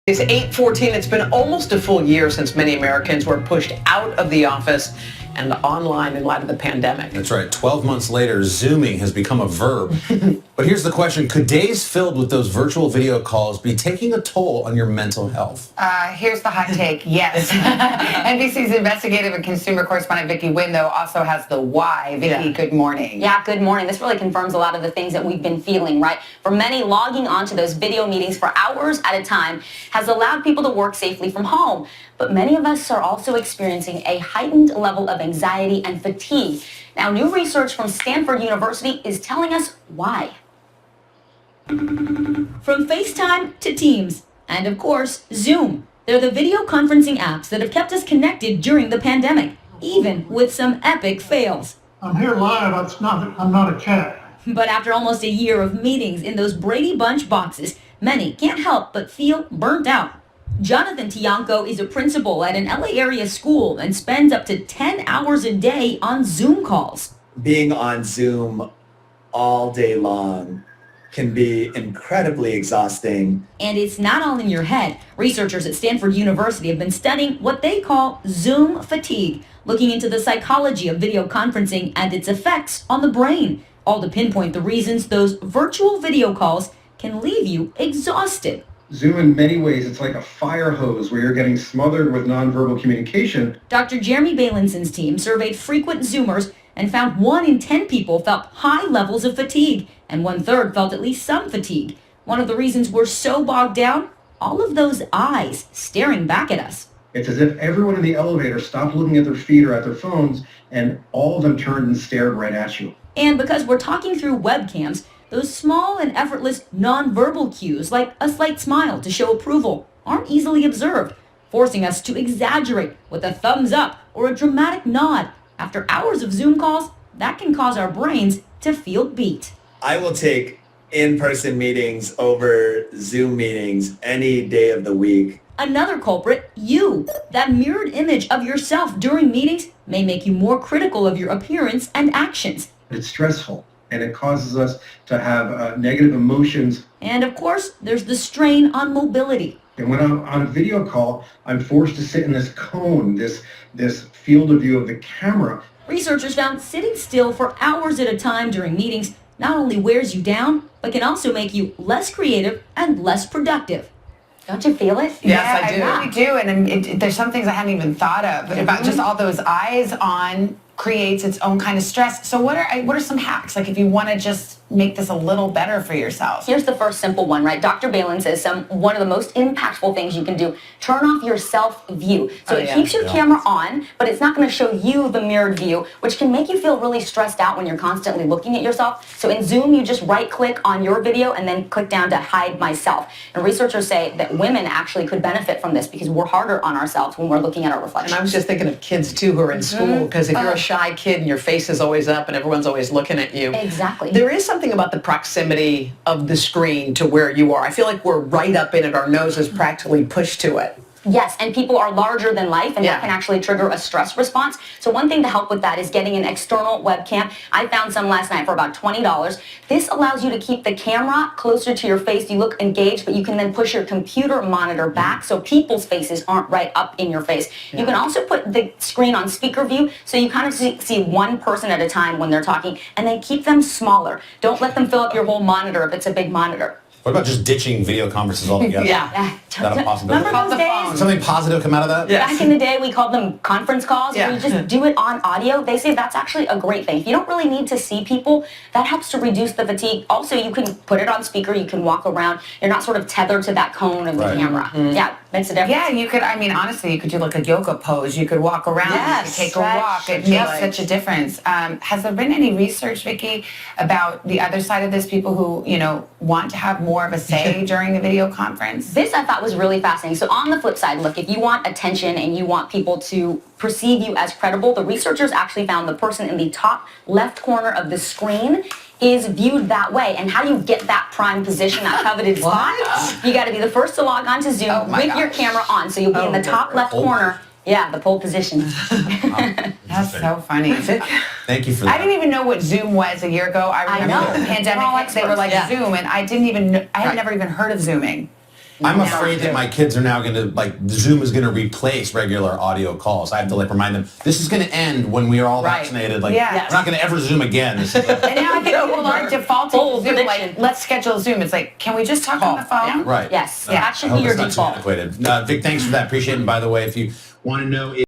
It's 8:14. It's been almost a full year since many Americans were pushed out of the office and online in light of the pandemic. That's right. 12 months later, Zooming has become a verb. But here's the question. Could days filled with those virtual video calls be taking a toll on your mental health? Here's the hot take. Yes. NBC's investigative and consumer correspondent Vicki Wynn, though, also has the why. Vicki, good morning. Yeah, good morning. This really confirms a lot of the things that we've been feeling, right? For many, logging onto those video meetings for hours at a time has allowed people to work safely from home. But many of us are also experiencing a heightened level of anxiety and fatigue. Now, new research from Stanford University is telling us why. From FaceTime to Teams, and of course, Zoom. They're the video conferencing apps that have kept us connected during the pandemic, even with some epic fails. I'm here live. I'm not a cat. But after almost a year of meetings in those Brady Bunch boxes, many can't help but feel burnt out. Jonathan Tianco is a principal at an LA area school and spends up to 10 hours a day on Zoom calls. Being on Zoom all day long can be incredibly exhausting. And it's not all in your head. Researchers at Stanford University have been studying what they call Zoom fatigue, looking into the psychology of video conferencing and its effects on the brain, all to pinpoint the reasons those virtual video calls can leave you exhausted. Zoom, in many ways, it's like a fire hose where you're getting smothered with nonverbal communication. Dr. Jeremy Bailenson team surveyed frequent Zoomers and found 1 in 10 people felt high levels of fatigue, and 1/3 felt at least some fatigue. One of the reasons we're so bogged down? All of those eyes staring back at us. It's as if everyone in the elevator stopped looking at their feet or at their phones, and all of them turned and stared right at you. And because we're talking through webcams, those small and effortless nonverbal cues, like a slight smile to show approval, aren't easily observed, forcing us to exaggerate with a thumbs up or a dramatic nod. After hours of Zoom calls, that can cause our brains to feel beat. I will take in-person meetings over Zoom meetings any day of the week. Another culprit, you. That mirrored image of yourself during meetings may make you more critical of your appearance and actions. It's stressful, and it causes us to have negative emotions. And of course, there's the strain on mobility. And when I'm on a video call, I'm forced to sit in this cone, this field of view of the camera. Researchers found sitting still for hours at a time during meetings not only wears you down, but can also make you less creative and less productive. Don't you feel it? Yes, I do. I really do. And there's some things I hadn't even thought of about just all those eyes on creates its own kind of stress. So what are some hacks? Like if you want to just make this a little better for yourself. Here's the first simple one, right? Dr. Balin says one of the most impactful things you can do, turn off your self-view. So it keeps your camera on, but it's not going to show you the mirrored view, which can make you feel really stressed out when you're constantly looking at yourself. So in Zoom, you just right-click on your video and then click down to hide myself. And researchers say that women actually could benefit from this because we're harder on ourselves when we're looking at our reflection. And I was just thinking of kids, too, who are in school, because if you're a shy kid and your face is always up and everyone's always looking at you. Exactly. There is something about the proximity of the screen to where you are. I feel like we're right up in it. Our nose is practically pushed to it. Yes, and people are larger than life, and that can actually trigger a stress response. So one thing to help with that is getting an external webcam. I found some last night for about $20. This allows you to keep the camera closer to your face. You look engaged, but you can then push your computer monitor back so people's faces aren't right up in your face. You can also put the screen on speaker view so you kind of see one person at a time when they're talking, and then keep them smaller. Don't let them fill up your whole monitor if it's a big monitor. What about just ditching video conferences altogether? Yeah. Is that a possibility? Remember those days? Something positive come out of that? Yes. Back in the day, we called them conference calls. Yeah. Where you just do it on audio. They say that's actually a great thing. If you don't really need to see people, that helps to reduce the fatigue. Also, you can put it on speaker. You can walk around. You're not sort of tethered to that cone of the camera. Yeah, makes a difference. Yeah, you could, honestly, you could do like a yoga pose. You could walk around. Yes. You could take a walk. It makes such a difference. Has there been any research, Vicki, about the other side of this, people who, want to have more of a say during a video conference? This I thought was really fascinating. So on the flip side, look, if you want attention and you want people to perceive you as credible, the researchers actually found the person in the top left corner of the screen is viewed that way. And how do you get that prime position, that coveted spot? You got to be the first to log on to Zoom with your camera on. So you'll be in the top left corner. Yeah, the pole position. That's so funny. Thank you for that. I didn't even know what Zoom was a year ago. I remember the pandemic, they were like Zoom, and I had never even heard of Zooming. I'm afraid that my kids are now going to, like, Zoom is going to replace regular audio calls. I have to, like, remind them, this is going to end when we are all vaccinated. Like, Yes. we're not going to ever Zoom again. This is And now I think people are defaulting to Zoom, prediction. like, let's schedule Zoom. It's like, can we just talk on the phone? right. Yes, No, that should I hope be your it's not too default. antiquated. Vic, thanks for that. Appreciate it. And by the way, if you want to know